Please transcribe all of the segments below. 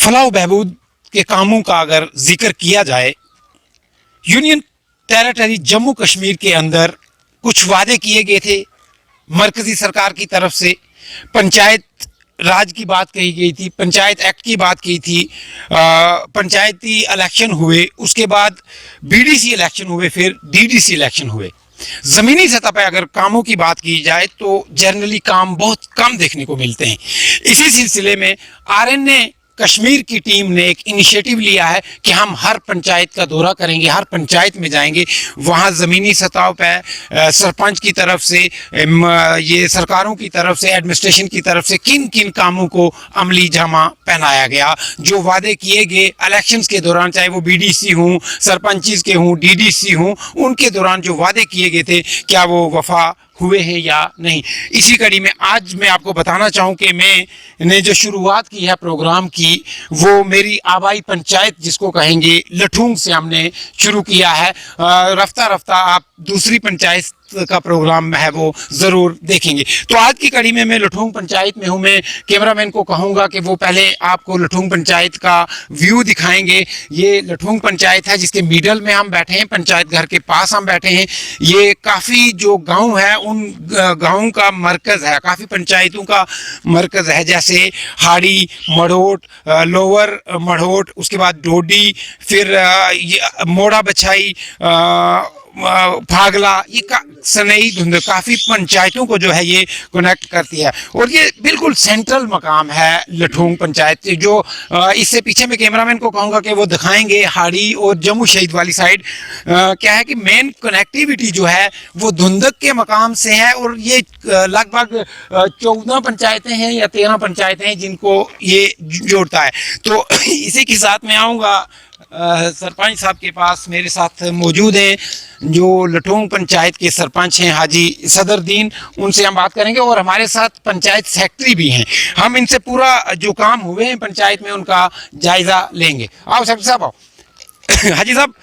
फलाह बहबूद के कामों का अगर जिक्र किया जाए, यूनियन टेरिटरी जम्मू कश्मीर के अंदर कुछ वादे किए गए थे मरकज़ी सरकार की तरफ से। पंचायत राज की बात कही गई थी, पंचायत एक्ट की बात की थी, पंचायती इलेक्शन हुए, उसके बाद बीडीसी इलेक्शन हुए, फिर डीडीसी इलेक्शन हुए। ज़मीनी सतह पर अगर कामों की बात की जाए तो जनरली काम बहुत कम देखने को मिलते हैं। इसी सिलसिले में आरएनए कश्मीर की टीम ने एक इनिशिएटिव लिया है कि हम हर पंचायत का दौरा करेंगे, हर पंचायत में जाएंगे, वहाँ ज़मीनी सतह पर सरपंच की तरफ से, ये सरकारों की तरफ से, एडमिनिस्ट्रेशन की तरफ से किन किन कामों को अमली जामा पहनाया गया, जो वादे किए गए इलेक्शंस के दौरान, चाहे वो बीडीसी हों, सरपंचीज़ के हों, डीडीसी हों, उनके दौरान जो वादे किए गए थे क्या वो वफा हुए हैं या नहीं। इसी कड़ी में आज मैं आपको बताना चाहूँ कि मैंने जो शुरुआत की है प्रोग्राम की, वो मेरी आबाई पंचायत जिसको कहेंगे लठूंग से हमने शुरू किया है। रफ्ता रफ्ता आप दूसरी पंचायत का प्रोग्राम है वो ज़रूर देखेंगे। तो आज की कड़ी में मैं लठूंग पंचायत में हूँ। मैं कैमरामैन को कहूँगा कि वो पहले आपको लठूंग पंचायत का व्यू दिखाएंगे। ये लठूंग पंचायत है जिसके मिडल में हम बैठे हैं, पंचायत घर के पास हम बैठे हैं। ये काफ़ी जो गांव है उन गाँव का मरकज़ है, काफ़ी पंचायतों का मरकज़ है, जैसे हाड़ी, मढ़ोट, लोअर मढ़ोट, उसके बाद डोडी, फिर मोड़ा बछाई, फागला, ये सनई धुंध, काफ़ी पंचायतों को जो है ये कनेक्ट करती है। और ये बिल्कुल सेंट्रल मकाम है लठूंग पंचायत। जो इससे पीछे मैं कैमरामैन को कहूँगा कि वो दिखाएंगे हाड़ी और जम्मू शहीद वाली साइड। क्या है कि मेन कनेक्टिविटी जो है वो धुंधक के मकाम से है, और ये लगभग 14 पंचायतें हैं या 13 पंचायतें हैं जिनको ये जोड़ता है। तो इसी के साथ मैं आऊँगा सरपंच साहब के पास। मेरे साथ मौजूद हैं जो लठूंग पंचायत के सरपंच हैं हाजी सदरुद्दीन, उनसे हम बात करेंगे, और हमारे साथ पंचायत सेक्रेटरी भी हैं। हम इनसे पूरा जो काम हुए हैं पंचायत में उनका जायज़ा लेंगे। आओ सेक्रेटरी साहब, आओ। हाजी साहब,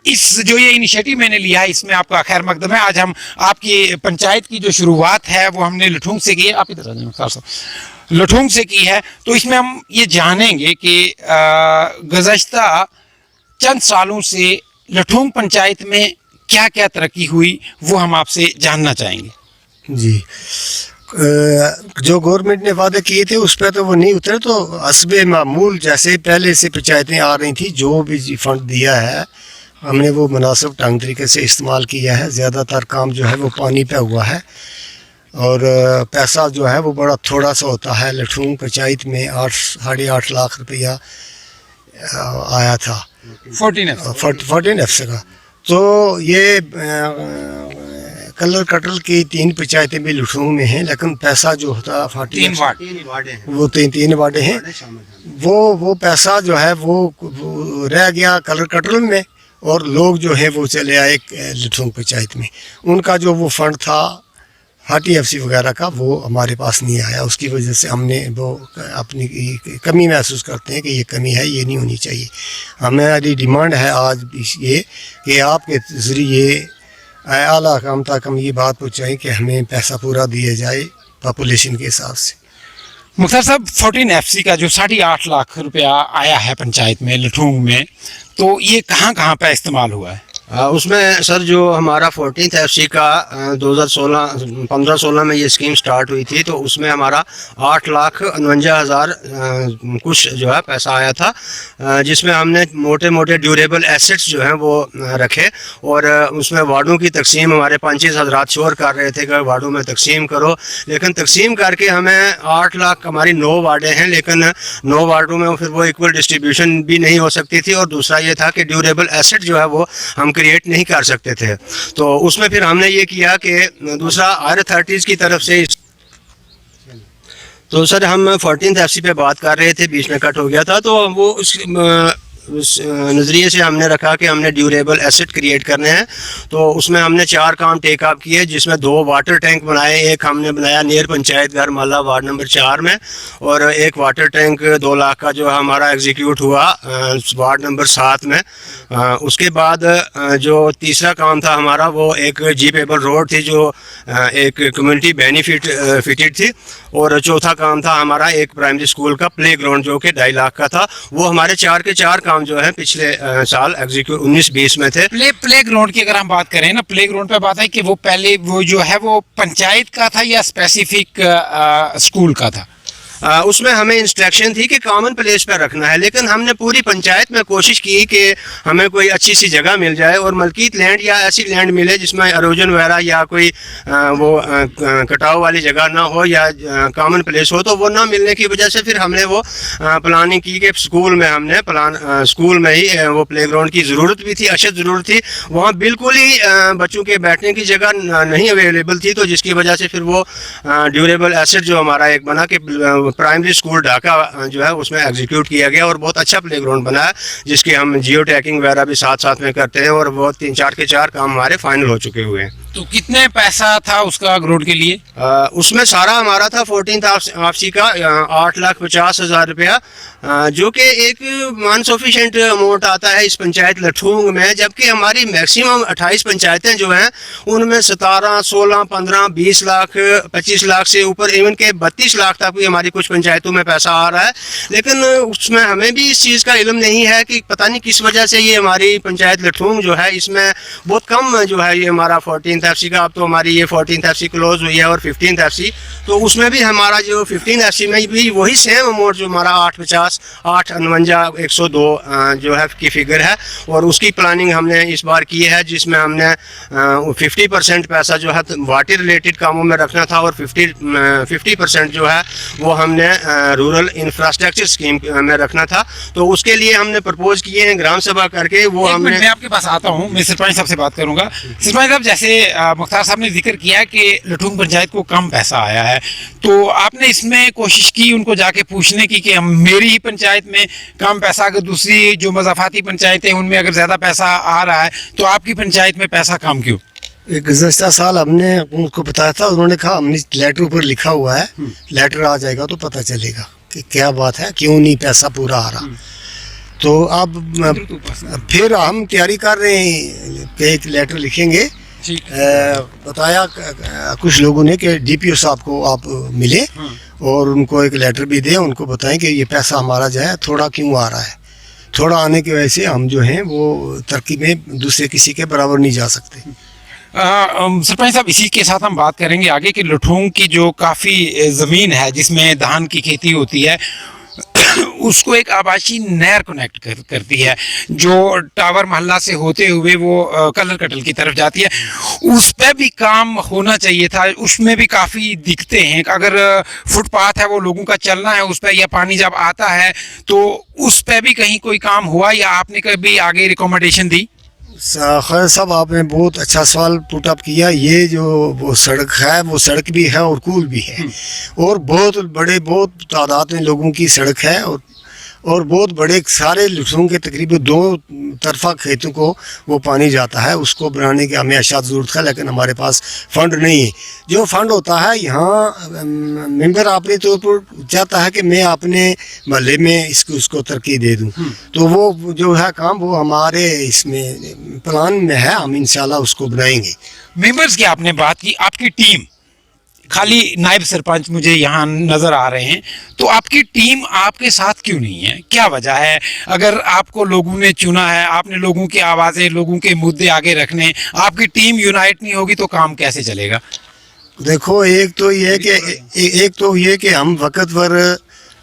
इस जो ये इनिशिएटिव मैंने लिया है इसमें आपका खैर मकदम है। आज हम आपकी पंचायत की जो शुरुआत है वो हमने लठूंग से की है। आप इधर आ जाइए, लठूंग से की है। तो इसमें हम ये जानेंगे कि गुज़श्ता चंद सालों से लठूंग पंचायत में क्या क्या तरक्की हुई, वो हम आपसे जानना चाहेंगे। जी, जो गवर्नमेंट ने वादे किए थे उस पर तो वो नहीं उतरे। तो हस्बे मामूल जैसे पहले से पंचायतें आ रही थी, जो भी फंड दिया है हमने वो मुनासिब ढंग तरीके से इस्तेमाल किया है। ज़्यादातर काम जो है वो पानी पे हुआ है, और पैसा जो है वो बड़ा थोड़ा सा होता है। लठूंग पंचायत में 8.5 लाख रुपया आया था 14 FC का। तो ये कलर कटल की 3 पंचायतें भी लठूंग में हैं, लेकिन पैसा जो होता 3 वार्ड, वो 3 वार्डे हैं, वो पैसा जो है वो रह गया कलर कटल में, और लोग जो है वो चले आए लठूंग पंचायत में। उनका जो वो फंड था हाटी FC वगैरह का, वो हमारे पास नहीं आया। उसकी वजह से हमने वो अपनी कमी महसूस करते हैं कि ये कमी है, ये नहीं होनी चाहिए। हमारी डिमांड है आज भी ये कि आपके ज़रिए आला काम तक हम ये बात पहुँचाएँ कि हमें पैसा पूरा दिया जाए पॉपुलेशन के हिसाब से। मुख्तार साहब, 14 FC का जो 8.5 लाख रुपया आया है पंचायत में लठूंग में, तो ये कहाँ कहाँ पर इस्तेमाल हुआ है? उसमें सर जो हमारा 14th FC का 2015-16 में ये स्कीम स्टार्ट हुई थी, तो उसमें हमारा 8,49,000 कुछ जो है पैसा आया था, जिसमें हमने मोटे मोटे ड्यूरेबल एसेट्स जो हैं वो रखे, और उसमें वार्डों की तकसीम हमारे पंचेस हजरात शोर कर रहे थे कि वार्डों में तकसीम करो, लेकिन तकसीम करके हमें 8 लाख, हमारी 9 वार्डें हैं, लेकिन 9 वार्डों में फिर वो इक्वल डिस्ट्रीब्यूशन भी नहीं हो सकती थी। और दूसरा ये था कि ड्यूरेबल एसेट जो है वो हम क्रिएट नहीं कर सकते थे। तो उसमें फिर हमने ये किया कि दूसरा आर अथॉरिटीज़ की तरफ से, तो सर हम 14th FC पे बात कर रहे थे, बीच में कट हो गया था। तो वो उस नज़रिए से हमने रखा कि हमने ड्यूरेबल एसेट क्रिएट करने हैं। तो उसमें हमने 4 काम टेक अप किए, जिसमें 2 वाटर टैंक बनाए। एक हमने बनाया नियर पंचायत घर माला वार्ड नंबर 4 में, और एक वाटर टैंक 2 लाख का जो हमारा एग्जीक्यूट हुआ वार्ड नंबर 7 में। उसके बाद जो तीसरा काम था हमारा, वो एक जीपेबल रोड थी जो एक कम्युनिटी बेनिफिट फिटेड थी, और चौथा काम था हमारा एक प्राइमरी स्कूल का प्ले ग्राउंड जो कि 2.5 लाख का था। वो हमारे 4 के 4 काम जो है पिछले साल एग्जीक्यूट 19-20 में थे। प्ले ग्राउंड की अगर हम बात करें ना, प्ले ग्राउंड पे बात है कि वो पहले वो जो है वो पंचायत का था या स्पेसिफिक स्कूल का था? उसमें हमें इंस्ट्रक्शन थी कि कॉमन प्लेस पर रखना है, लेकिन हमने पूरी पंचायत में कोशिश की कि हमें कोई अच्छी सी जगह मिल जाए और मलकीत लैंड या ऐसी लैंड मिले जिसमें एरोजन वगैरह या कोई कटाव वाली जगह ना हो या कॉमन प्लेस हो। तो वो ना मिलने की वजह से फिर हमने वो प्लानिंग की कि स्कूल में हमने स्कूल में ही वो प्ले ग्राउंड की ज़रूरत भी थी, अशद ज़रूरत थी। वहाँ बिल्कुल ही बच्चों के बैठने की जगह नहीं अवेलेबल थी, तो जिसकी वजह से फिर वो ड्यूरेबल एसेट जो हमारा एक बना कि प्राइमरी स्कूल ढाका जो है उसमें एग्जीक्यूट किया गया और बहुत अच्छा प्ले ग्राउंड बना है, जिसकी हम जियो टैगिंग वगैरह भी साथ साथ में करते हैं और बहुत 3-4 के 4 काम हमारे फाइनल हो चुके हुए हैं। तो कितने पैसा था उसका ग्राउंड के लिए? उसमें सारा हमारा था 14th ऑफसी का 8,50,000 रुपया, जो कि एक नॉन सफिशिएंट अमाउंट आता है इस पंचायत लठूंग में, जबकि हमारी मैक्सिमम 28 पंचायतें जो हैं उनमें 17, 16, 15, 20 लाख, 25 लाख से ऊपर इवन के 32 लाख तक भी हमारी कुछ पंचायतों में पैसा आ रहा है। लेकिन उसमें हमें भी इस चीज़ का इल्म नहीं है कि पता नहीं किस वजह से ये हमारी पंचायत लठूंग जो है इसमें बहुत कम जो है ये हमारा 14th FC का, अब तो हमारी ये 14th FC क्लोज हुई है और 15th FC, तो उसमें भी हमारा जो 15th FC में भी वही सेम अमाउंट जो हमारा 850, 849, 102 जो है की फिगर है और उसकी प्लानिंग हमने इस बार की है, जिसमें हमने 50% पैसा जो है वाटर रिलेटेड कामों में रखना था और 50% जो है वो हमने रूरल इंफ्रास्ट्रक्चर स्कीम में रखना था। तो उसके लिए हमने प्रपोज किए हैं ग्राम सभा करके, वो हमने। मैं आपके पास आता हूँ, मैं सरपंच साहब से बात करूंगा। सरपंच साहब, जैसे मुख्तार साहब ने जिक्र किया कि लठूंग पंचायत को कम पैसा आया है, तो आपने इसमें कोशिश की उनको जाके पूछने की कि मेरी ही पंचायत में कम पैसा, अगर दूसरी जो मज़ाफाती पंचायतें उनमें अगर ज़्यादा पैसा आ रहा है तो आपकी पंचायत में पैसा कम क्यों? गुज़श्ता साल हमने उनको बताया था, उन्होंने कहा हमने लेटर ऊपर लिखा हुआ है, लेटर आ जाएगा तो पता चलेगा कि क्या बात है, क्यों नहीं पैसा पूरा आ रहा। तो अब फिर हम तैयारी कर रहे हैं कि एक लेटर लिखेंगे। बताया कुछ लोगों ने कि DPO साहब को आप मिले और उनको एक लेटर भी दें, उनको बताएं कि ये पैसा हमारा जो है थोड़ा क्यों आ रहा है, थोड़ा आने की वजह से हम जो हैं वो तरक्की में दूसरे किसी के बराबर नहीं जा सकते। सरपंच साहब, इसी के साथ हम बात करेंगे आगे कि लठूंग की जो काफ़ी ज़मीन है जिसमें धान की खेती होती है उसको एक आबाशी नहर कनेक्ट करती है, जो टावर मोहल्ला से होते हुए वो कलर कटल की तरफ जाती है। उस पर भी काम होना चाहिए था, उसमें भी काफ़ी दिक्कतें हैं। अगर फुटपाथ है वो लोगों का चलना है उस पर, या पानी जब आता है तो उस पर भी कहीं कोई काम हुआ या आपने कभी आगे रिकमेंडेशन दी? खैर साहब, आपने बहुत अच्छा सवाल पुट अप किया। ये जो वो सड़क है वो सड़क भी है और कूल भी है और बहुत तादाद में लोगों की सड़क है और बहुत बड़े सारे लठूंग के तकरीबन 2 तरफा खेतों को वो पानी जाता है। उसको बनाने की हमें अशात ज़रूरत है, लेकिन हमारे पास फ़ंड नहीं है। जो फ़ंड होता है यहाँ मेंबर अपने तौर पर चाहता है कि मैं अपने महल्ले में उसको तरक्की दे दूँ, तो वो जो है काम वो हमारे इसमें प्लान में है, हम इंशाल्लाह उसको बनाएंगे। मेंबर्स की आपने बात की, आपकी टीम, खाली नायब सरपंच मुझे यहाँ नज़र आ रहे हैं, तो आपकी टीम आपके साथ क्यों नहीं है? क्या वजह है? अगर आपको लोगों ने चुना है, आपने लोगों की आवाज़ें, लोगों के मुद्दे आगे रखने, आपकी टीम यूनाइट नहीं होगी तो काम कैसे चलेगा? देखो, एक तो ये कि हम वक्त पर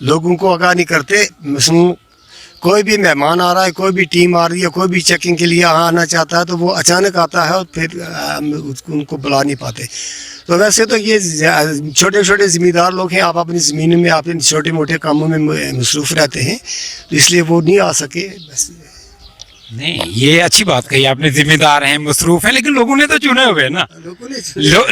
लोगों को आगाह नहीं करते। कोई भी मेहमान आ रहा है, कोई भी टीम आ रही है, कोई भी चेकिंग के लिए आना चाहता है तो वो अचानक आता है और फिर उनको बुला नहीं पाते। तो वैसे तो ये छोटे छोटे ज़िम्मेदार लोग हैं, आप अपनी ज़मीन में अपने छोटे मोटे कामों में मसरूफ़ रहते हैं, तो इसलिए वो नहीं आ सके। बस नहीं, ये अच्छी बात कही आपने, जिम्मेदार हैं, मसरूफ़ हैं, लेकिन लोगों ने तो चुने हुए हैं ना,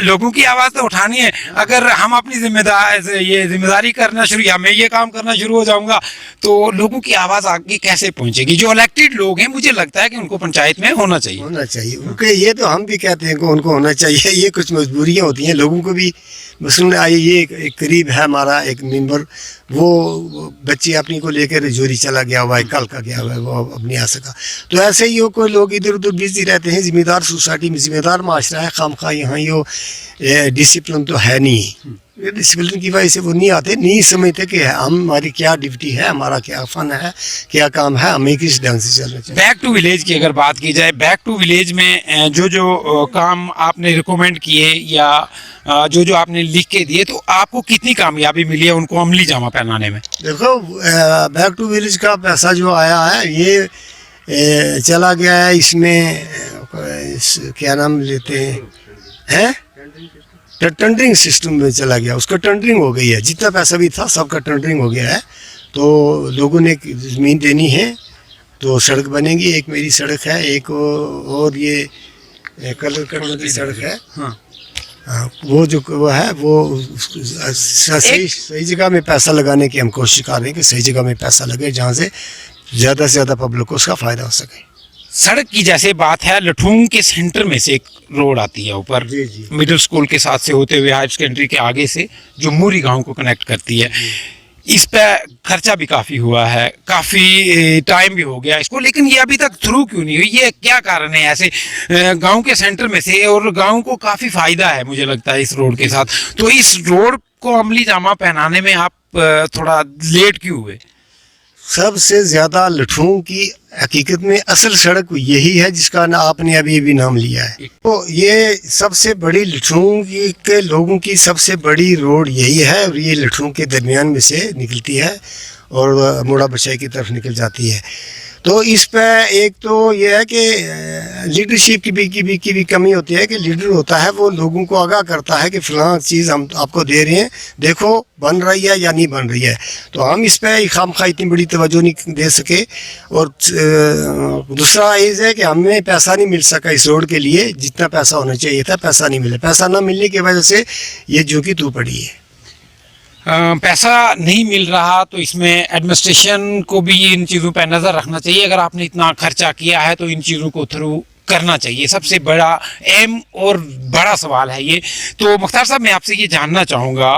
लोगों की आवाज़ तो उठानी है। अगर हम अपनी जिम्मेदारी करना शुरू, या मैं ये काम करना शुरू हो जाऊंगा तो लोगों की आवाज़ आगे कैसे पहुंचेगी? जो इलेक्टेड लोग हैं, मुझे लगता है कि उनको पंचायत में होना चाहिए। उनके ये तो हम भी कहते हैं कि उनको होना चाहिए। ये कुछ मजबूरियाँ होती हैं लोगों को भी। मसलन आइए, ये एक करीब है हमारा एक मेंबर, वो बच्चे अपनी को लेकर रजौरी चला गया हुआ है, कल का गया हुआ है, वो अब नहीं आ सका। तो ऐसे ही कोई लोग इधर उधर बिजी रहते हैं। ज़िम्मेदार सोसाइटी में ज़िम्मेदार माशरा है, खामखा यहाँ यो डिसिप्लिन तो है नहीं। ये डिसिप्लिन की वजह से वो नहीं आते, नहीं समझते कि हमारी क्या ड्यूटी है, हमारा क्या फन है, क्या काम है, हमें किस ढंग से चलना चाहिए। बैक टू विलेज की अगर बात की जाए, बैक टू विलेज में जो काम आपने रिकमेंड किए या जो आपने लिख के दिए, तो आपको कितनी कामयाबी मिली है उनको अमली जामा पहनाने में? देखो, बैक टू विलेज का पैसा जो आया है ये चला गया है इसमें, क्या नाम लेते हैं, टेंडरिंग सिस्टम में चला गया, उसका टेंडरिंग हो गई है, जितना पैसा भी था सबका टेंडरिंग हो गया है। तो लोगों ने ज़मीन देनी है तो सड़क बनेगी, एक मेरी सड़क है, एक और ये कलर कटने की सड़क है। हाँ, वो जो वो है वो सही जगह में पैसा लगाने की हम कोशिश कर रहे हैं कि सही जगह में पैसा लगे जहाँ से ज़्यादा से ज़्यादा पब्लिक को उसका फ़ायदा हो सके। सड़क की जैसे बात है, लठूंग के सेंटर में से एक रोड आती है ऊपर, जी, जी। मिडिल स्कूल के साथ से होते हुए हायर सेकेंडरी के आगे से, जो मूरी गांव को कनेक्ट करती है। इस पे खर्चा भी काफ़ी हुआ है, काफ़ी टाइम भी हो गया इसको, लेकिन ये अभी तक थ्रू क्यों नहीं हुई? ये क्या कारण है ऐसे? गांव के सेंटर में से, और गांव को काफ़ी फ़ायदा है मुझे लगता है इस रोड के साथ, तो इस रोड को अमली जामा पहनाने में आप थोड़ा लेट क्यों हुए? सबसे ज़्यादा लठूं की हकीकत में असल सड़क यही है जिसका ना आपने अभी नाम लिया है। तो ये सबसे बड़ी लठूं के लोगों की सबसे बड़ी रोड यही है, और ये लठूं के दरमियान में से निकलती है और मुड़ा बचाई की तरफ निकल जाती है। तो इस पे एक तो ये है कि लीडरशिप की भी कमी होती है कि लीडर होता है वो लोगों को आगाह करता है कि फ़लाँ चीज़ हम आपको दे रहे हैं, देखो बन रही है या नहीं बन रही है। तो हम इस पे खामखा इतनी बड़ी तवज्जो नहीं दे सके। और दूसरा ये है कि हमें पैसा नहीं मिल सका इस रोड के लिए, जितना पैसा होना चाहिए था पैसा नहीं मिला। पैसा ना मिलने की वजह से ये जो कि तू पड़ी है। पैसा नहीं मिल रहा, तो इसमें एडमिनिस्ट्रेशन को भी इन चीज़ों पर नज़र रखना चाहिए। अगर आपने इतना खर्चा किया है तो इन चीज़ों को थ्रू करना चाहिए। सबसे बड़ा अहम और बड़ा सवाल है ये। तो मुख्तार साहब, मैं आपसे ये जानना चाहूँगा,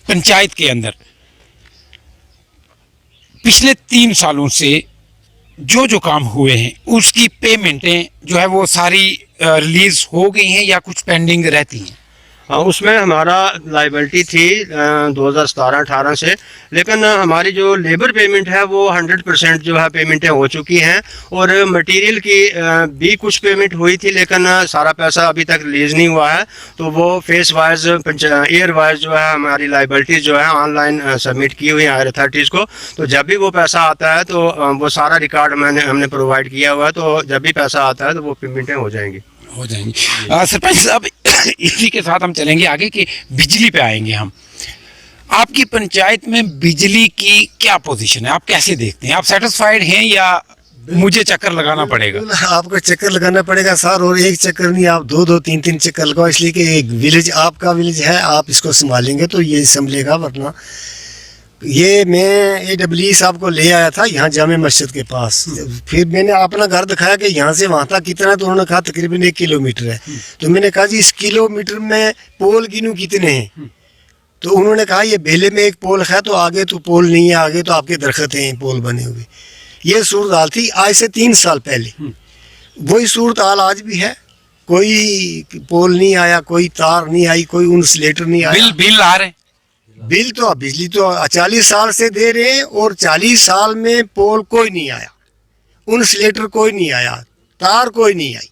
पंचायत के अंदर पिछले 3 सालों से जो काम हुए हैं उसकी पेमेंटें जो है वो सारी रिलीज़ हो गई हैं या कुछ पेंडिंग रहती हैं? हाँ, उसमें हमारा लाइबिलिटी थी 2017-18 से, लेकिन हमारी जो लेबर पेमेंट है वो 100% जो है पेमेंटें हो चुकी हैं। और मटेरियल की भी कुछ पेमेंट हुई थी, लेकिन सारा पैसा अभी तक रिलीज़ नहीं हुआ है। तो वो फेस वाइज ईयर वाइज जो है हमारी लाइबिलिटीज़ जो है ऑनलाइन सबमिट की हुई है हायर अथॉरिटीज़ को। तो जब भी वो पैसा आता है तो वो सारा रिकॉर्ड हमने प्रोवाइड किया हुआ है। तो जब भी पैसा आता है तो वो पेमेंटें हो जाएंगी। सरपंच साहब, इसी के साथ हम चलेंगे आगे कि बिजली पे आएंगे हम। आपकी पंचायत में बिजली की क्या पोजीशन है, आप कैसे देखते हैं? आप सेटिस्फाइड हैं या मुझे चक्कर लगाना पड़ेगा? आपको चक्कर लगाना पड़ेगा सर, और एक चक्कर नहीं, आप 2-2, 3-3 चक्कर लगाओ, इसलिए कि एक विलेज आपका विलेज है, आप इसको संभालेंगे तो ये संभलेगा। वरना ये मैं AWE साहब को ले आया था यहाँ जामे मस्जिद के पास, फिर मैंने अपना घर दिखाया कि यहाँ से वहाँ तक कितना, तो उन्होंने कहा तकरीबन 1 किलोमीटर है। तो मैंने कहा जी इस किलोमीटर में पोल गिनूँ कितने हैं? तो उन्होंने कहा ये बेले में एक पोल है, तो आगे तो पोल नहीं है, आगे तो आपके दरख्त हैं पोल बने हुए। ये सूरत हाल थी आज से 3 साल पहले। वही सूरत हाल आज भी है, कोई पोल नहीं आया, कोई तार नहीं आई, कोई इंसुलेटर नहीं आया। बिल आ रहे हैं? बिल तो बिजली तो 40 साल से दे रहे हैं, और 40 साल में पोल कोई नहीं आया, इंसुलेटर कोई नहीं आया, तार कोई नहीं आई।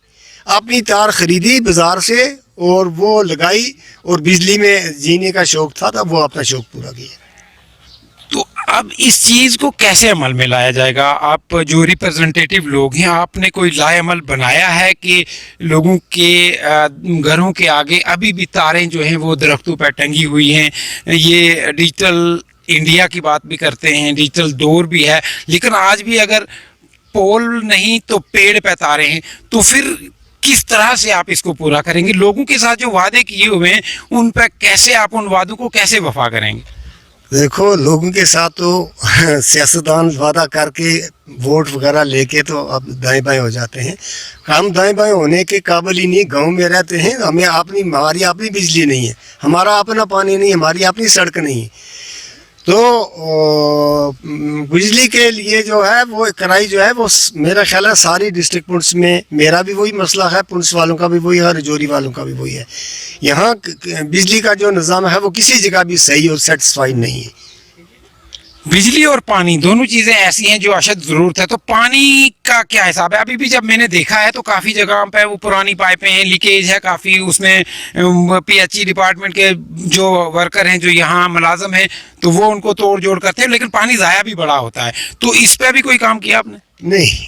अपनी तार खरीदी बाजार से और वो लगाई, और बिजली में जीने का शौक था तब वो अपना शौक पूरा किया। तो अब इस चीज़ को कैसे अमल में लाया जाएगा? आप जो रिप्रेजेंटेटिव लोग हैं, आपने कोई लाएअमल बनाया है कि लोगों के घरों के आगे अभी भी तारें जो हैं वो दरख्तों पर टंगी हुई हैं? ये डिजिटल इंडिया की बात भी करते हैं, डिजिटल दौर भी है, लेकिन आज भी अगर पोल नहीं तो पेड़ पे तारें हैं, तो फिर किस तरह से आप इसको पूरा करेंगे? लोगों के साथ जो वादे किए हुए हैं उन पर कैसे आप उन वादों को कैसे वफा करेंगे? देखो, लोगों के साथ तो सियासतदान वादा करके वोट वगैरह लेके तो अब दाएं बाएं हो जाते हैं। हम दाएं बाएं होने के काबिल ही नहीं, गांव में रहते हैं, हमें हमारी अपनी बिजली नहीं है, हमारा अपना पानी नहीं, हमारी अपनी सड़क नहीं है। तो बिजली के लिए जो है वो कराई जो है वो मेरा ख्याल है सारी डिस्ट्रिक्ट पुंछ में, मेरा भी वही मसला है, पुंछ वालों का भी वही है, रजौरी वालों का भी वही है। यहाँ बिजली का जो निज़ाम है वो किसी जगह भी सही और सेटिस्फाइड नहीं है। बिजली और पानी दोनों चीजें ऐसी हैं जो अशद जरूरत है, तो पानी का क्या हिसाब है? अभी भी जब मैंने देखा है तो काफी जगह पे वो पुरानी पाइपें हैं, लीकेज है काफी, उसमें पीएचई डिपार्टमेंट के जो वर्कर हैं जो यहाँ मुलाजम हैं तो वो उनको तोड़ जोड़ करते हैं, लेकिन पानी ज़ाया भी बड़ा होता है। तो इस पे भी कोई काम किया आपने? नहीं,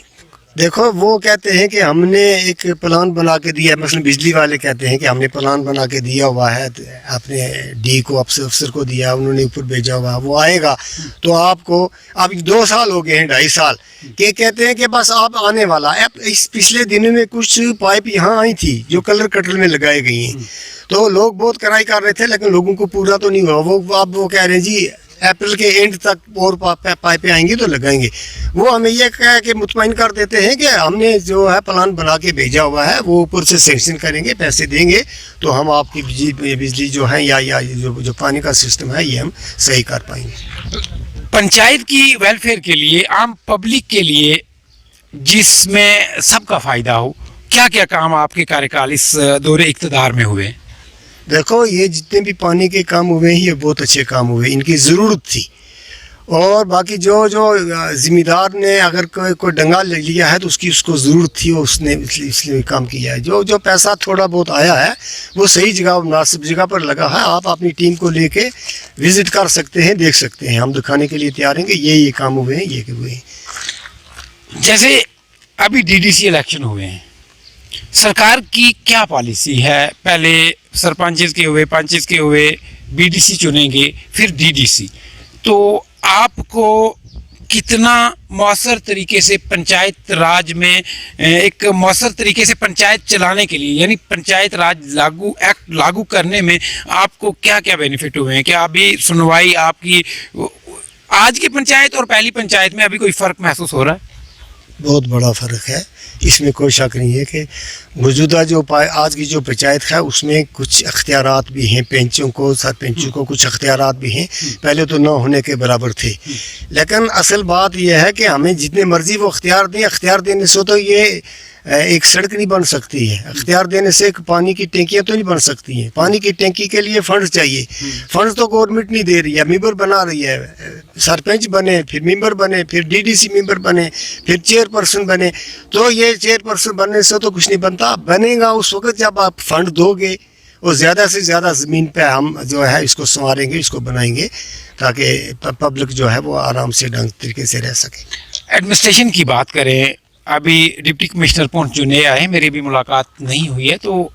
देखो वो कहते हैं कि हमने एक प्लान बना के दिया, मतलब बिजली वाले कहते हैं कि हमने प्लान बना के दिया हुआ है, अपने डी को अफसर को दिया, उन्होंने ऊपर भेजा हुआ, वो आएगा तो आपको, अब 2 साल हो गए हैं, 2.5 साल के कहते हैं कि बस आप आने वाला है। अब इस पिछले दिनों में कुछ पाइप यहाँ आई थी जो कलर कटल में लगाई गई हैं, तो लोग बहुत कराई कर रहे थे लेकिन लोगों को पूरा तो नहीं हुआ। वो अब वो कह रहे हैं जी अप्रैल के एंड तक और पाइपें आएंगी तो लगाएंगे। वो हमें ये कह के मुतमईन कर देते हैं कि हमने जो है प्लान बना के भेजा हुआ है, वो ऊपर से सैंक्शन करेंगे, पैसे देंगे तो हम आपकी बिजली जो है या जो पानी का सिस्टम है ये हम सही कर पाएंगे। पंचायत की वेलफेयर के लिए, आम पब्लिक के लिए, जिसमें सबका फायदा हो, क्या क्या काम आपके कार्यकाल इस दौरे इक़्तिदार में हुए? देखो ये जितने भी पानी के काम हुए हैं ये बहुत अच्छे काम हुए, इनकी ज़रूरत थी। और बाकी जो ज़िम्मेदार ने अगर कोई डंगा ले लिया है तो उसको ज़रूरत थी, उसने इसलिए काम किया है। जो पैसा थोड़ा बहुत आया है वो सही जगह, मुनासिब जगह पर लगा है। आप अपनी टीम को लेके विज़िट कर सकते हैं, देख सकते हैं, हम दिखाने के लिए तैयार हैं कि ये काम हुए हैं, ये हुए हैं। जैसे अभी डीडीसी इलेक्शन हुए हैं, सरकार की क्या पॉलिसी है? पहले सरपंच के हुए, पंचायत के हुए, बीडीसी चुनेंगे, फिर डीडीसी, तो आपको कितना मौसर तरीके से पंचायत राज में, एक मौसर तरीके से पंचायत चलाने के लिए, यानी पंचायत राज एक्ट लागू करने में आपको क्या क्या बेनिफिट हुए हैं? क्या अभी सुनवाई आपकी आज की पंचायत और पहली पंचायत में अभी कोई फ़र्क महसूस हो रहा है? बहुत बड़ा फ़र्क है, इसमें कोई शक नहीं है कि मौजूदा जो आज की जो पंचायत है उसमें कुछ अख्तियारात भी हैं, पेंचों को, सरपंचों को कुछ अख्तियारात भी हैं, पहले तो ना होने के बराबर थे। लेकिन असल बात यह है कि हमें जितने मर्जी वो अख्तियार दें, अख्तियार देने से तो ये एक सड़क नहीं बन सकती है, अख्तियार देने से एक पानी की टैंकियाँ तो नहीं बन सकती हैं। पानी की टैंकी के लिए फंड चाहिए, फंड तो गवर्नमेंट नहीं दे रही है, मेंबर बना रही है, सरपंच बने, फिर मेंबर बने, फिर डीडीसी मेंबर बने, फिर चेयरपर्सन बने। तो ये चेयरपर्सन बनने से तो कुछ नहीं बनता, बनेगा उस वक्त जब आप फंड दोगे और ज़्यादा से ज़्यादा ज़मीन पे हम जो है इसको संवारेंगे, इसको बनाएंगे ताकि पब्लिक जो है वो आराम से ढंग तरीके से रह सके। एडमिनिस्ट्रेशन की बात करें, अभी डिप्टी कमिश्नर पुंछ जो नए आए, मेरी भी मुलाकात नहीं हुई है, तो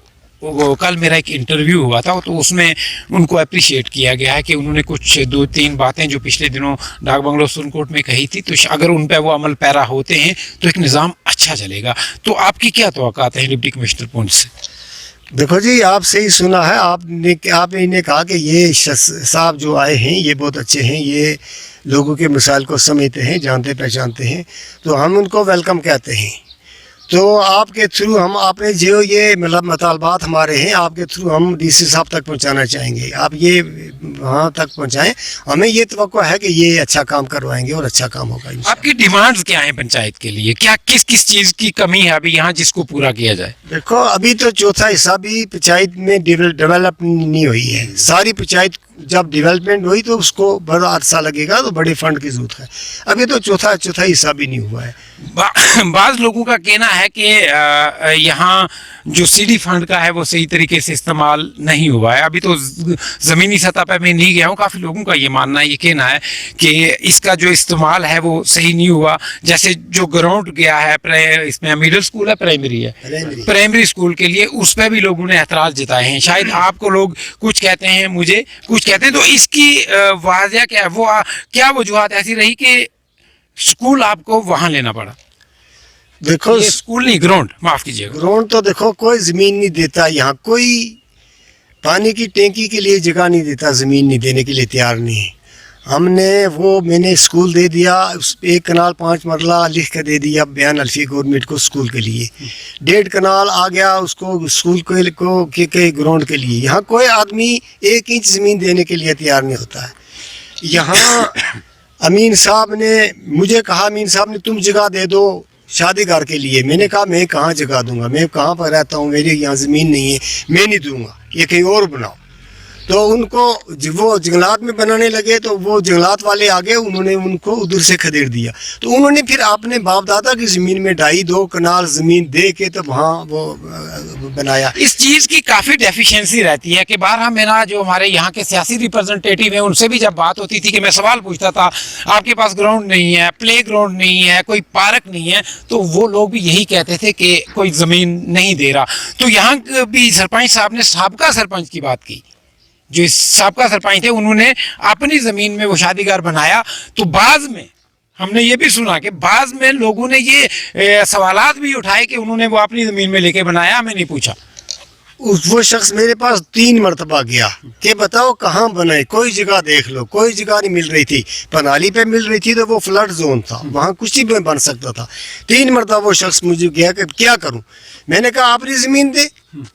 कल मेरा एक इंटरव्यू हुआ था तो उसमें उनको अप्रिशिएट किया गया है कि उन्होंने कुछ 2-3 बातें जो पिछले दिनों डाक बंगलो सुरनकोट में कही थी, तो अगर उन पर वो अमल पैरा होते हैं तो एक निज़ाम अच्छा चलेगा। तो आपकी क्या तवक्कात है डिप्टी कमिश्नर पुंछ से? देखो जी, आपसे ही सुना है, आपने इन्हें कहा कि ये साहब जो आए हैं ये बहुत अच्छे हैं, ये लोगों के मिसाल को समझते हैं, जानते पहचानते हैं, तो हम उनको वेलकम कहते हैं। तो आपके थ्रू हम आपने जो ये मतलब मुतालबात हमारे हैं, आपके थ्रू हम डीसी साहब तक पहुंचाना चाहेंगे। आप ये वहाँ तक पहुंचाएं, हमें ये तवक्को है कि ये अच्छा काम करवाएंगे और अच्छा काम होगा। आपकी डिमांड्स क्या हैं पंचायत के लिए? क्या किस किस चीज़ की कमी है अभी यहाँ जिसको पूरा किया जाए? देखो अभी तो चौथा हिस्सा भी पंचायत में डेवलप नहीं हुई है। सारी पंचायत जब डेवलपमेंट हुई तो उसको बड़ा अरसा लगेगा, तो बड़े फंड की जरूरत है। अभी तो चौथा हिस्सा भी नहीं हुआ है। बाज़ लोगों का कहना है कि यहाँ जो सीडी फंड का है वो सही तरीके से इस्तेमाल नहीं हुआ है। अभी तो ज़मीनी सतह पर मैं नहीं गया हूँ, काफ़ी लोगों का ये मानना है, ये कहना है कि इसका जो इस्तेमाल है वो सही नहीं हुआ। जैसे जो ग्राउंड गया है, इसमें मिडिल स्कूल है, प्राइमरी स्कूल के लिए, उस पर भी लोगों ने एतराज़ जताए हैं। शायद आपको लोग कुछ कहते हैं, मुझे कुछ कहते हैं, तो इसकी वजह क्या है? वो क्या वजूहत ऐसी रही कि स्कूल आपको वहाँ लेना पड़ा? देखो स्कूल नहीं, ग्राउंड, माफ़ कीजिएगा, ग्राउंड तो देखो कोई ज़मीन नहीं देता, यहाँ कोई पानी की टैंकी के लिए जगह नहीं देता, ज़मीन नहीं देने के लिए तैयार नहीं। मैंने स्कूल दे दिया, 1 कनाल 5 मरला लिख कर दे दिया बयान अल्फी गवर्नमेंट को स्कूल के लिए। 1.5 कनाल आ गया उसको स्कूल के ग्राउंड के लिए। यहाँ कोई आदमी 1 इंच ज़मीन देने के लिए तैयार नहीं होता है। यहाँ अमीन साहब ने मुझे कहा, अमीन साहब ने तुम जगह दे दो शादी घर के लिए। मैंने कहा मैं कहाँ जगह दूंगा, मैं कहाँ पर रहता हूँ, मेरे यहाँ ज़मीन नहीं है, मैं नहीं दूंगा, ये कहीं और बनाओ। तो उनको वो जंगलात में बनाने लगे, तो वो जंगलात वाले आ गए, उन्होंने उनको उधर से खदेड़ दिया। तो उन्होंने फिर अपने बाप दादा की ज़मीन में 2.5 कनाल ज़मीन दे के तब वहाँ वो बनाया। इस चीज की काफी डेफिशिएंसी रहती है कि बारहा मेरा जो हमारे यहाँ के सियासी रिप्रेजेंटेटिव हैं उनसे भी जब बात होती थी कि मैं सवाल पूछता था आपके पास ग्राउंड नहीं है, प्ले ग्राउंड नहीं है, कोई पार्क नहीं है, तो वो लोग भी यही कहते थे कि कोई ज़मीन नहीं दे रहा। तो यहाँ भी सरपंच साहब ने साबका सरपंच की बात की, जो साबका सरपंच थे, उन्होंने अपनी ज़मीन में वो शादीगार बनाया। तो बाद में हमने ये भी सुना कि बाद में लोगों ने ये सवालात भी उठाए कि उन्होंने वो अपनी ज़मीन में लेके बनाया, हमें नहीं पूछा। वो शख्स मेरे पास 3 मरतबा गया कि बताओ कहाँ बनाए, कोई जगह देख लो, कोई जगह नहीं मिल रही थी। पनाली पे मिल रही थी तो वो फ्लड जोन था, वहाँ कुछ भी बन सकता था। 3 मरतबा वो शख्स मुझे गया कि क्या करूँ। मैंने कहा अपनी ज़मीन दे,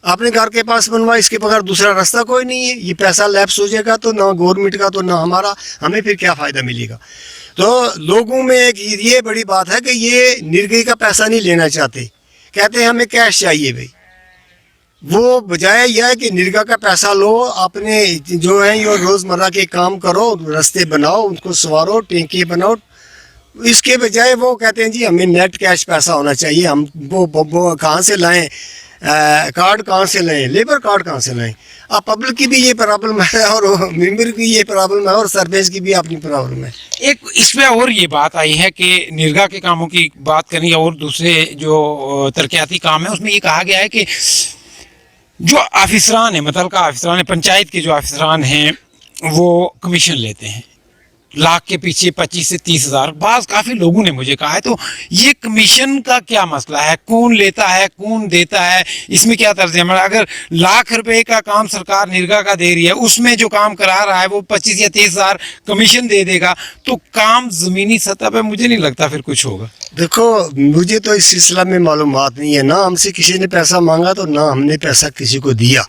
अपने घर के पास बनवा, इसके बगैर दूसरा रास्ता कोई नहीं है। ये पैसा लैप्स हो जाएगा तो ना गवर्नमेंट का तो ना हमारा, हमें फिर क्या फ़ायदा मिलेगा। तो लोगों में एक ये बड़ी बात है कि ये निर्गई का पैसा नहीं लेना चाहते, कहते हैं हमें कैश चाहिए भाई। वो बजाय यह है कि निर्गा का पैसा लो, अपने जो है ये रोज़मर्रा के काम करो, रास्ते बनाओ, उनको संवारो, टैंकी बनाओ। इसके बजाय वो कहते हैं जी हमें नेट कैश पैसा होना चाहिए, हम वो कहाँ से लाएं, कार्ड कहाँ से लाएं, लेबर कार्ड कहाँ से लाएं। अब पब्लिक की भी ये प्रॉब्लम है और मेंबर की ये प्रॉब्लम है और सरपंच की भी अपनी प्रॉब्लम है। एक इसमें और ये बात आई है कि निर्गा के कामों की बात करें और दूसरे जो तरक्याती काम है उसमें ये कहा गया है कि जो ऑफिसरान है, मुतल्लिका ऑफिसरान है, पंचायत के जो ऑफिसरान हैं वो कमीशन लेते हैं, लाख के पीछे 25 से 30 हज़ार। बाज़ काफ़ी लोगों ने मुझे कहा है, तो ये कमीशन का क्या मसला है, कौन लेता है, कौन देता है, इसमें क्या तर्ज अमल? अगर लाख रुपए का काम सरकार निर्गा का दे रही है, उसमें जो काम करा रहा है वो 25 या 30 हज़ार कमीशन दे देगा, तो काम ज़मीनी सतह पे मुझे नहीं लगता फिर कुछ होगा। देखो मुझे तो इस सिलसिला में मालूमात नहीं है, ना हमसे किसी ने पैसा मांगा तो ना हमने पैसा किसी को दिया।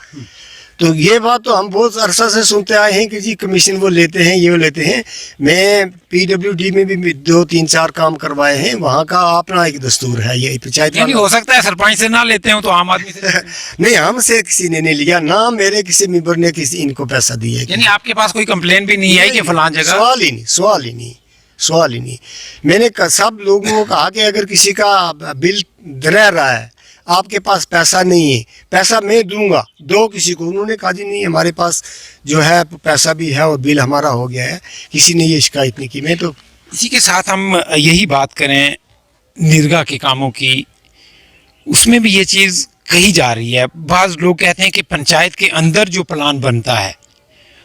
तो ये बात तो हम बहुत अरसा से सुनते आए हैं कि जी कमीशन वो लेते हैं, ये वो लेते हैं। मैं PWD में भी 2-3-4 काम करवाए हैं, वहाँ का अपना एक दस्तूर है। ये पंचायत यानी हो सकता है सरपंच से ना लेते हो तो आम आदमी से नहीं, हमसे किसी ने नहीं लिया, ना मेरे किसी मेंबर ने किसी इनको पैसा दिया। यानी आपके पास कोई कंप्लेन भी नहीं है कि फलां जगह? सवाल ही नहीं। मैंने सब लोगों को कहा कि अगर किसी का बिल रह रहा है, आपके पास पैसा नहीं है, पैसा मैं दूंगा, दो किसी को। उन्होंने कहा जी नहीं, हमारे पास जो है पैसा भी है और बिल हमारा हो गया है, किसी ने ये शिकायत नहीं की। मैं तो इसी के साथ हम यही बात करें निर्गा के कामों की, उसमें भी ये चीज़ कही जा रही है। बाज़ लोग कहते हैं कि पंचायत के अंदर जो प्लान बनता है,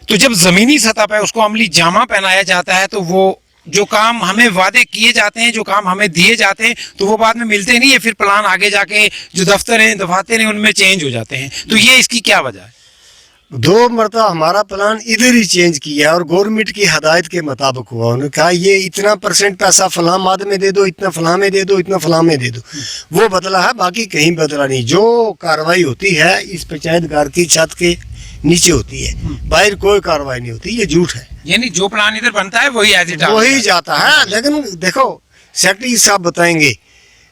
तो जब ज़मीनी सतह पर उसको अमली जामा पहनाया जाता है, तो वो जो काम हमें वादे किए जाते हैं, जो काम हमें दिए जाते हैं, तो वो बाद में मिलते नहीं है। फिर प्लान आगे जाके जो दफ्तर हैं, दफातर हैं, उनमें चेंज हो जाते हैं। तो ये इसकी क्या वजह है? 2 मरतबा हमारा प्लान इधर ही चेंज किया और गवर्नमेंट की हदायत के मुताबिक हुआ। उन्होंने कहा ये इतना % पैसा फलां माद में दे दो, इतना फलां में दे दो, इतना फलां में दे दो, वो बदला है, बाकी कहीं बदला नहीं। जो कार्रवाई होती है इस पंचायत घर की छत के नीचे होती है, बाहर कोई कार्रवाई नहीं होती, ये झूठ है। यानी जो प्लान इधर बनता है वही एज इट वही जाता है। लेकिन देखो सेक्रेटरी साहब बताएंगे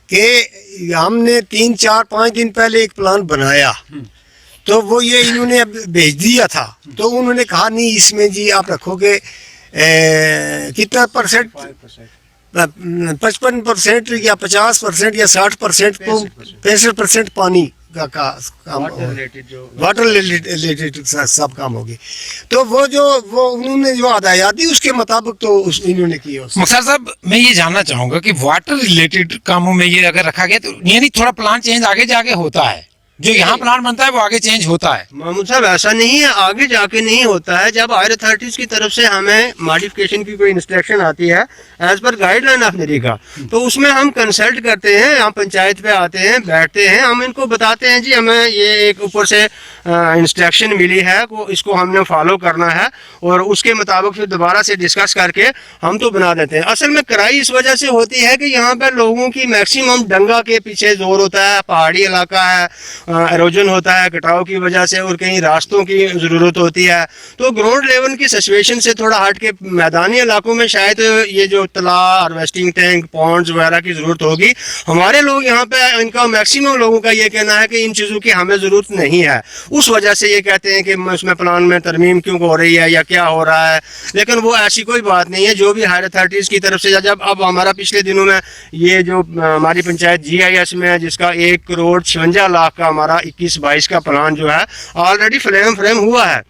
कि हमने 3-4-5 दिन पहले एक प्लान बनाया, तो वो ये इन्होंने अब भेज दिया था, तो उन्होंने कहा नहीं इसमें जी आप रखोगे कितना % 55% या 50% या 60% को 65% पानी का काम, वाटर रिलेटेड सब काम हो गए। तो वो उन्होंने जो हदायत दी उसके मुताबिक तो इन्होंने किया। मुख्तार साहब, मैं ये जानना चाहूँगा कि वाटर रिलेटेड कामों में ये अगर रखा गया तो यानी थोड़ा प्लान चेंज आगे जाके होता है, जो यहाँ प्लान बनता है वो आगे चेंज होता है? महमूद साहब ऐसा नहीं है, आगे जाके नहीं होता है। जब हायर अथॉरिटीज की तरफ से हमें मॉडिफिकेशन की कोई इंस्ट्रक्शन आती है as per guideline of NREGA, तो उसमें हम कंसल्ट करते हैं, हम पंचायत पे आते हैं, बैठते हैं, हम इनको बताते हैं जी हमें ये एक ऊपर से इंस्ट्रक्शन मिली है, इसको हमने फॉलो करना है, और उसके मुताबिक फिर दोबारा से डिस्कस करके हम तो बना देते हैं। असल में कराई इस वजह से होती है कि यहाँ पर लोगों की मैक्सिमम दंगा के पीछे जोर होता है, पहाड़ी इलाका है, एरोजन होता है कटाव की वजह से, और कहीं रास्तों की ज़रूरत होती है। तो ग्राउंड लेवल की सिचुएशन से थोड़ा हट के मैदानी इलाकों में शायद ये जो तालाब, हार्वेस्टिंग टैंक, पॉन्ड्स वगैरह की ज़रूरत होगी। हमारे लोग यहाँ पे, इनका मैक्सिमम लोगों का ये कहना है कि इन चीज़ों की हमें ज़रूरत नहीं है, उस वजह से ये कहते हैं कि उसमें प्लान में तरमीम क्यों हो रही है या क्या हो रहा है। लेकिन वो ऐसी कोई बात नहीं है। जो भी हायर अथॉरिटीज़ की तरफ से, जब अब हमारा पिछले दिनों में ये जो हमारी पंचायत GIS में है, जिसका 1,56,00,000 का हमारा 21-22 का प्लान जो है ऑलरेडी फ्रेम हुआ है।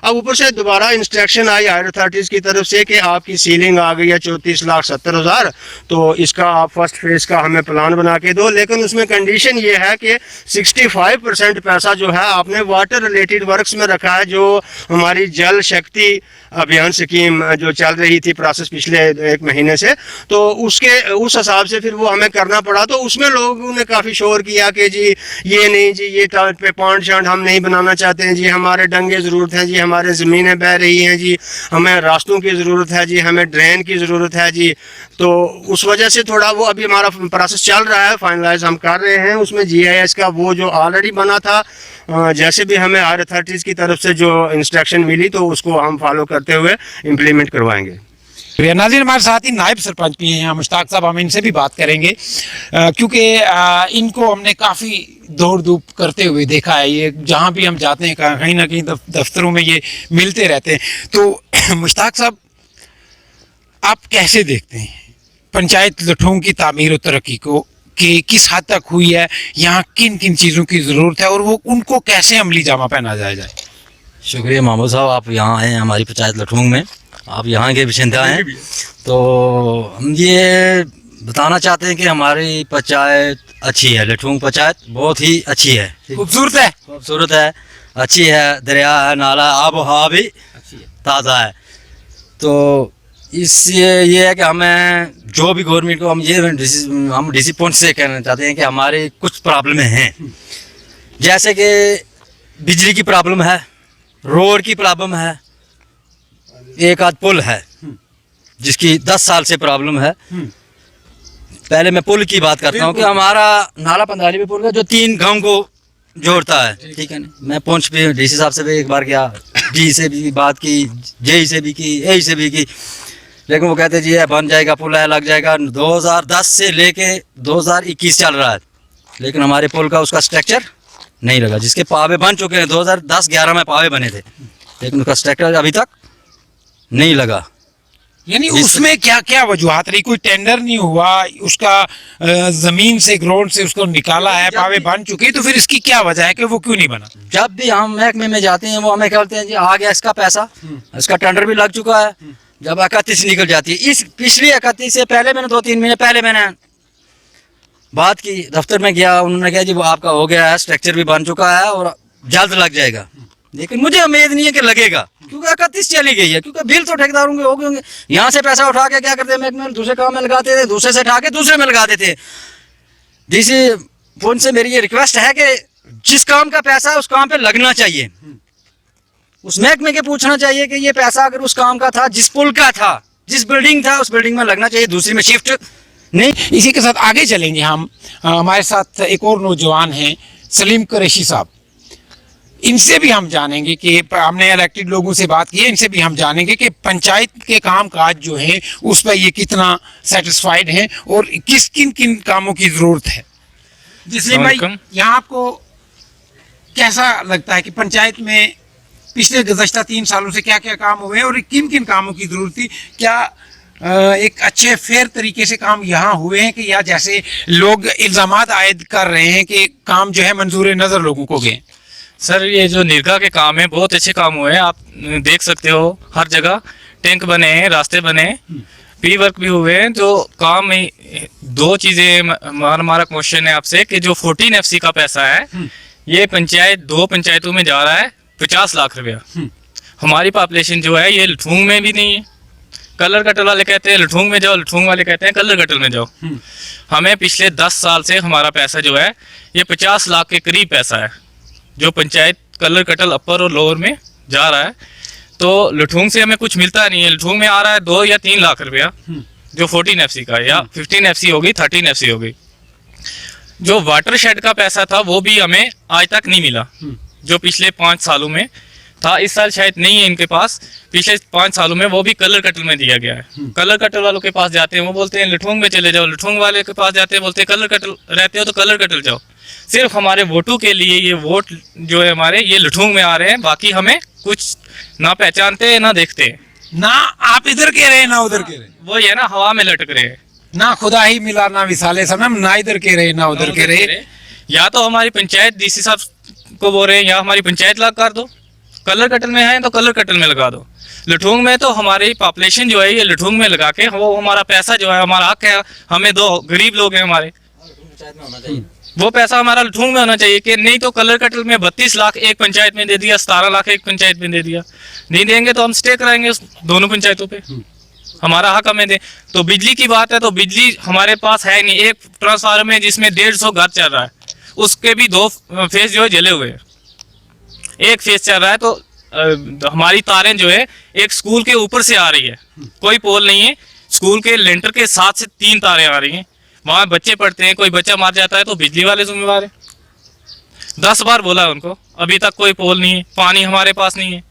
अब ऊपर से दोबारा इंस्ट्रक्शन आई हायर अथॉरिटीज़ की तरफ से कि आपकी सीलिंग आ गई है 34,70,000, तो इसका आप फर्स्ट फेज़ का हमें प्लान बना के दो। लेकिन उसमें कंडीशन ये है कि 65% पैसा जो है आपने वाटर रिलेटेड वर्क्स में रखा है, जो हमारी जल शक्ति अभियान स्कीम जो चल रही थी प्रोसेस पिछले 1 महीने से, तो उसके उस हिसाब से फिर वो हमें करना पड़ा। तो उसमें लोगों ने काफ़ी शोर किया कि जी ये नहीं जी, ये पे पॉइंट शांड हम नहीं बनाना चाहते हैं जी, हमारे डंगे ज़रूरत हैं जी, हमारे ज़मीनें बह रही हैं जी, हमें रास्तों की ज़रूरत है जी, हमें ड्रेन की ज़रूरत है जी। तो उस वजह से थोड़ा वो अभी हमारा प्रोसेस चल रहा है, फाइनलाइज हम कर रहे हैं। उसमें GIS का वो जो ऑलरेडी बना था, जैसे भी हमें हायर अथॉरिटीज़ की तरफ से जो इंस्ट्रक्शन मिली, तो उसको हम फॉलो करते हुए इम्प्लीमेंट करवाएंगे। नाज़रीन, हमारे साथ ही नायब सरपंच भी हैं मुश्ताक साहब, हम इनसे भी बात करेंगे क्योंकि इनको हमने काफ़ी दौड़ धूप करते हुए देखा है। ये जहाँ भी हम जाते हैं कहीं ना कहीं दफ्तरों में ये मिलते रहते हैं। तो मुश्ताक साहब, आप कैसे देखते हैं पंचायत लठोंग की तामीर और तरक्की को, कि किस हद तक हुई है, यहाँ किन किन चीज़ों की ज़रूरत है और वो उनको कैसे अमली जामा पहना जाए? शुक्रिया महमूद साहब, आप यहाँ आए हैं हमारी पंचायत लठोंग में, आप यहाँ के बाशिंदा हैं। तो हम ये बताना चाहते हैं कि हमारी पंचायत अच्छी है, लठोंग पंचायत बहुत ही अच्छी है, खूबसूरत है, अच्छी है, दरिया है, नाला, आब व हवा भी ताज़ा है। तो इससे ये है कि हमें जो भी गवर्नमेंट को हम DC पॉइंट से कहना चाहते हैं कि हमारे कुछ प्रॉब्लमें हैं, जैसे कि बिजली की प्रॉब्लम है, रोड की प्रॉब्लम है, एक आध पुल है जिसकी 10 साल से प्रॉब्लम है। पहले मैं पुल की बात करता हूँ कि हमारा नाला पंधाली पुल है जो 3 गांव को जोड़ता है, ठीक है ना। मैं पहुँच भी DC साहब से भी एक बार गया, D से भी बात की, JE से भी की, AE से भी की, लेकिन वो कहते जी ये बन जाएगा, पुल है, लग जाएगा। 2010 से लेके 2021 चल रहा है, लेकिन हमारे पुल का उसका स्ट्रक्चर नहीं लगा, जिसके पावे बन चुके हैं। 2010-11 में पावे बने थे, लेकिन उसका स्ट्रक्चर अभी तक नहीं लगा। यानी उसमें क्या क्या वजूहत रही? कोई टेंडर नहीं हुआ, उसका जमीन से, ग्राउंड से उसको निकाला है, पावे बन चुके, तो फिर इसकी क्या वजह है कि वो क्यों नहीं बना? जब भी हम महकमे में जाते हैं, वो हमें कहते हैं जी आ गया इसका पैसा, इसका टेंडर भी लग चुका है। जब 31 निकल जाती है, इस पिछली 31 से पहले मैंने 2-3 महीने पहले मैंने बात की, दफ्तर में गया, उन्होंने कहा जी वो आपका हो गया है, स्ट्रक्चर भी बन चुका है और जल्द लग जाएगा। लेकिन मुझे उम्मीद नहीं है कि लगेगा, क्योंकि 31 चली गई है, क्योंकि बिल तो ठेकेदारों के हो गए होंगे। यहाँ से पैसा उठा के क्या करते हैं, महकमे में दूसरे काम में लगाते थे, दूसरे से उठा के दूसरे में लगा देते। DC फोन से मेरी ये रिक्वेस्ट है कि जिस काम का पैसा है उस काम पे लगना चाहिए, उस महकमे के पूछना चाहिए कि ये पैसा अगर उस काम का था, जिस पुल का था, जिस बिल्डिंग था, उस बिल्डिंग में लगना चाहिए, दूसरी में शिफ्ट नहीं। इसी के साथ आगे चलेंगे हम। हमारे साथ एक और नौजवान हैं, सलीम कुरैशी साहब, इनसे भी हम जानेंगे कि हमने इलेक्टेड लोगों से बात की है, इनसे भी हम जानेंगे कि पंचायत के काम काज जो है उस पर ये कितना सेटिस्फाइड हैं और किन किन कामों की ज़रूरत है। सलीम भाई, यहाँ आपको कैसा लगता है कि पंचायत में पिछले गुज़श्ता 3 सालों से क्या क्या काम हुए और किन किन कामों की ज़रूरत थी? क्या एक अच्छे फेयर तरीके से काम यहाँ हुए हैं, कि या जैसे लोग इल्ज़ामात आयद कर रहे हैं कि काम जो है मंजूर नज़र लोगों को गए? सर, ये जो निर्गा के काम है बहुत अच्छे काम हुए हैं, आप देख सकते हो, हर जगह टैंक बने हैं, रास्ते बने हैं, पी वर्क भी हुए हैं। जो काम में 2 चीज़ें हमारा क्वेश्चन है आपसे कि जो 14 FC का पैसा है, ये पंचायत 2 पंचायतों में जा रहा है 50 लाख रुपया। हमारी पॉपुलेशन जो है ये लठोंग में भी नहीं है। कलर कटल वाले कहते हैं लठोंग में जाओ, लठोंग वाले कहते हैं कलर कटल में जाओ। हमें पिछले 10 साल से हमारा पैसा जो है ये 50 लाख के करीब पैसा है, जो पंचायत कलर कटल अपर और लोअर में जा रहा है। तो लठोंग से हमें कुछ मिलता नहीं है। लठोंग में आ रहा है 2 या 3 लाख रुपया, जो 14 FC का है, या 15 FC होगी, 13 FC होगी। जो वाटर शेड का पैसा था वो भी हमें आज तक नहीं मिला, जो पिछले 5 सालों में था। इस साल शायद नहीं है इनके पास, पिछले 5 सालों में वो भी कलर कटल में दिया गया है। कलर कटल वालों के पास जाते हैं वो बोलते हैं लठोंग में चले जाओ, लठोंग वाले के पास जाते हैं बोलते हैं कलर कटल रहते हो तो कलर कटल जाओ। सिर्फ हमारे वोटों के लिए ये वोट जो है हमारे ये लठोंग में आ रहे हैं, बाकी हमें कुछ ना पहचानते हैं ना देखते हैं। ना आप इधर के रहे ना उधर के रहे, वो ये ना हवा में लटक रहे हैं, ना खुदा ही मिला ना विसाले सनम, ना इधर के रहे ना उधर के रहे। या तो हमारी पंचायत डीसी साहब को बोल रहे हैं या हमारी पंचायत लगा कर दो, कलर कटल में है तो कलर कटल में लगा दो। लठोंग में तो हमारी पॉपुलेशन जो है ये लठोंग में लगा के वो हमारा पैसा जो है हमारा हक है, हमें दो, गरीब लोग हैं हमारे, वो पैसा हमारा लठोंग में होना चाहिए। कि नहीं तो कलर कटल में 32 लाख एक पंचायत में दे दिया, 17 लाख एक पंचायत में दे दिया, नहीं देंगे तो हम स्टे कराएंगे उस दोनों पंचायतों पे, हमारा हक हमें दे। तो बिजली की बात है तो बिजली हमारे पास है नहीं, एक ट्रांसफार्मर में जिसमें 150 घर चल रहा है उसके भी 2 फेस जो है जले हुए हैं, एक फेस चल रहा है। तो हमारी तारें जो है एक स्कूल के ऊपर से आ रही है, कोई पोल नहीं है, स्कूल के लेंटर के साथ से 3 तारें आ रही हैं, वहाँ बच्चे पढ़ते हैं, कोई बच्चा मार जाता है तो बिजली वाले जिम्मेवार है। 10 बार बोला है उनको, अभी तक कोई पोल नहीं है। पानी हमारे पास नहीं है,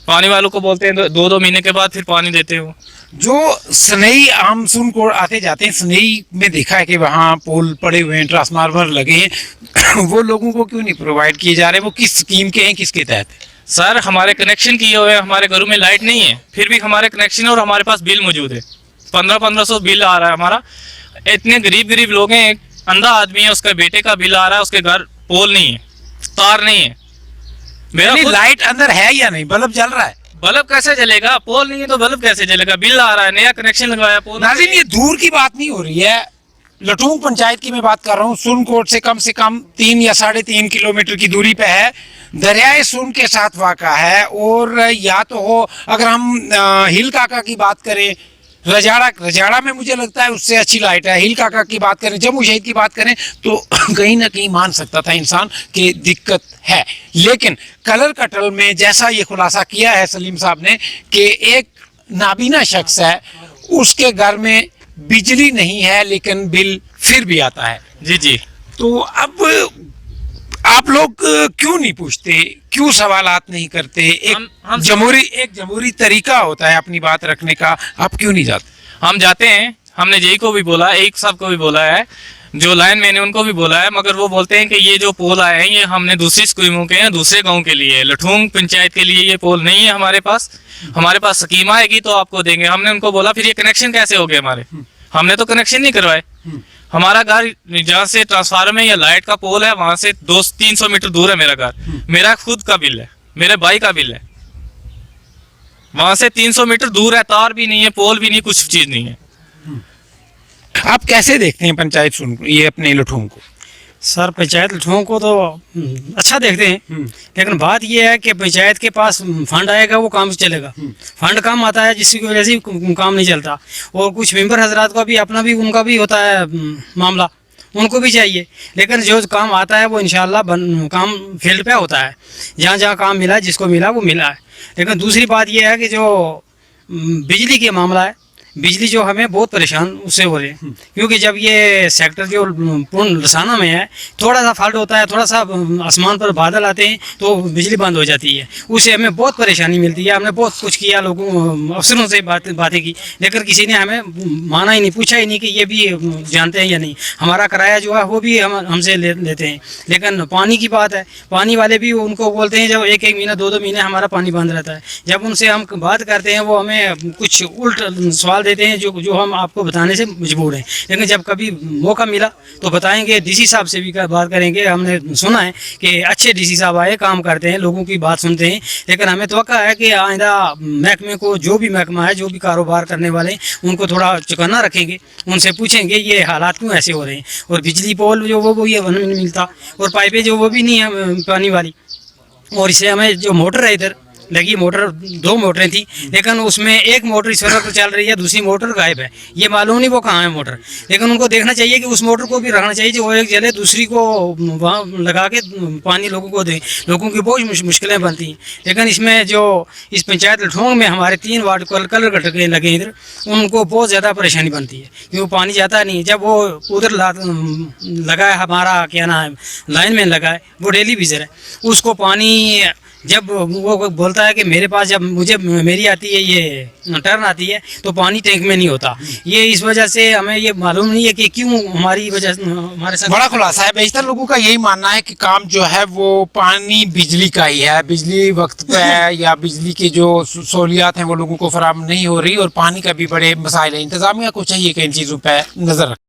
पानी वालों को बोलते हैं 2-2 महीने के बाद फिर पानी देते हो। जो स्नेही हम सुन को आते जाते हैं, स्नेही में देखा है कि वहाँ पोल पड़े हुए हैं, ट्रांसफार्मर लगे हैं, वो लोगों को क्यों नहीं प्रोवाइड किए जा रहे? वो किस स्कीम के हैं, किसके तहत? सर हमारे कनेक्शन किए हुए हैं, हमारे घरों में लाइट नहीं है, फिर भी हमारे कनेक्शन है और हमारे पास बिल मौजूद है, 1500 बिल आ रहा है हमारा। इतने गरीब लोग हैं, एक अंधा आदमी है उसका बेटे का बिल आ रहा है, उसके घर पोल नहीं है, तार नहीं है। मेरा लाइट अंदर है या नहीं? बल्ब जल रहा है? बल्ब कैसे जलेगा? पोल नहीं है तो बल्ब कैसे जलेगा? बिल आ रहा है, नया कनेक्शन लगवाया पोल। नाज़रीन, ये दूर की बात नहीं हो रही है, लठोंग पंचायत की मैं बात कर रहा हूँ। सुरनकोट से कम 3 या 3.5 किलोमीटर की दूरी पे है, दरियाए सुन के साथ वाक़ा है। और या तो हो, अगर हम हिल काका की बात करें, रजाड़ा में मुझे लगता है उससे अच्छी लाइट है। हिल काका की बात करें, जम्मू शहीद की बात करें तो कहीं ना कहीं मान सकता था इंसान कि दिक्कत है। लेकिन कलर कटल में जैसा ये खुलासा किया है सलीम साहब ने कि एक नाबीना शख्स है, उसके घर में बिजली नहीं है लेकिन बिल फिर भी आता है। जी जी। तो अब आप लोग क्यों नहीं पूछते, क्यों सवालात नहीं करते? एक जमहूरी तरीका होता है अपनी बात रखने का, आप क्यों नहीं जाते? हम जाते हैं, हमने जेई को भी बोला, एक साहब को भी बोला है, जो लाइन मैन है उनको भी बोला है, मगर वो बोलते हैं कि ये जो पोल आए हैं ये हमने दूसरी स्कीमों के हैं, दूसरे गांव के लिए, लठोंग पंचायत के लिए ये पोल नहीं है हमारे पास स्कीम आएगी तो आपको देंगे। हमने उनको बोला फिर ये कनेक्शन कैसे हो गए हमारे? हमने तो कनेक्शन नहीं करवाए। हमारा घर जहाँ से ट्रांसफार्मर या लाइट का पोल है वहां से 200-300 मीटर दूर है मेरा घर, मेरा खुद का बिल है, मेरे भाई का बिल है, वहां से 300 मीटर दूर है, तार भी नहीं है, पोल भी नहीं, कुछ चीज नहीं है। आप कैसे देखते हैं पंचायत सुन ये अपने लठोंग को? सर पंचायत लठोंग को तो अच्छा देखते हैं, लेकिन बात यह है कि पंचायत के पास फंड आएगा वो काम चलेगा, फंड कम आता है जिसकी वजह से काम नहीं चलता। और कुछ मेंबर हजरात का भी अपना भी उनका भी होता है मामला, उनको भी चाहिए, लेकिन जो काम आता है वो इंशाल्लाह काम फील्ड पे होता है, जहाँ जहाँ काम मिला है जिसको मिला वो मिला है। लेकिन दूसरी बात यह है कि जो बिजली के मामला है, बिजली जो हमें बहुत परेशान उससे हो रहे हैं, क्योंकि जब ये सेक्टर जो पूर्ण लसाना में है, थोड़ा सा फॉल्ट होता है, थोड़ा सा आसमान पर बादल आते हैं तो बिजली बंद हो जाती है, उससे हमें बहुत परेशानी मिलती है। हमने बहुत कुछ किया, लोगों अफसरों से बातें की, लेकिन किसी ने हमें माना ही नहीं, पूछा ही नहीं कि ये भी जानते हैं या नहीं। हमारा किराया जो है वो भी हमसे लेते हैं। लेकिन पानी की बात है, पानी वाले भी उनको बोलते हैं, जब 1-1 महीना 2-2 महीने हमारा पानी बंद रहता है, जब उनसे हम बात करते हैं वो हमें कुछ उल्ट सवाल देते हैं जो हम आपको बताने से मजबूर हैं। लेकिन जब कभी मौका मिला तो बताएंगे, डीसी साहब से भी बात करेंगे। हमने सुना है कि अच्छे डीसी साहब आए, काम करते हैं, लोगों की बात सुनते हैं, लेकिन हमें तवक्का है कि आइंदा महकमे को, जो भी महकमा है, जो भी कारोबार करने वाले उनको थोड़ा चौकन्ना रखेंगे, उनसे पूछेंगे ये हालात क्यों ऐसे हो रहे हैं। और बिजली पोल जो वो ये नहीं मिलता, और पाइपें जो वो भी नहीं है पानी वाली, और इससे हमें जो मोटर है इधर लगी मोटर, 2 मोटरें थी, लेकिन उसमें एक मोटर इस वक्त चल रही है, दूसरी मोटर गायब है। ये मालूम नहीं वो कहाँ है मोटर, लेकिन उनको देखना चाहिए कि उस मोटर को भी रखना चाहिए जो वो एक जले, दूसरी को वहाँ लगा के पानी लोगों को दें। लोगों की बहुत मुश्किलें बनती हैं। लेकिन इसमें जो इस पंचायत लठोंग में हमारे 3 वार्ड कलर गटके लगे इधर, उनको बहुत ज़्यादा परेशानी बनती है क्योंकि पानी जाता नहीं। जब वो उधर लगा है हमारा क्या नाम है, लाइन में लगा है, वो डेली विजर है, उसको पानी जब वो बोलता है कि मेरे पास जब मुझे मेरी आती है ये टर्न आती है तो पानी टैंक में नहीं होता। ये इस वजह से हमें ये मालूम नहीं है कि क्यों हमारी वजह से हमारे साथ बड़ा खुलासा है। बेशतर लोगों का यही मानना है कि काम जो है वो पानी बिजली का ही है, बिजली वक्त पे है या बिजली की जो सहूलियात हैं वो लोगों को फराहम नहीं हो रही और पानी का भी बड़े मसाइल है। इंतजामिया को चाहिए कि इन चीज़ों पर नज़र रखें।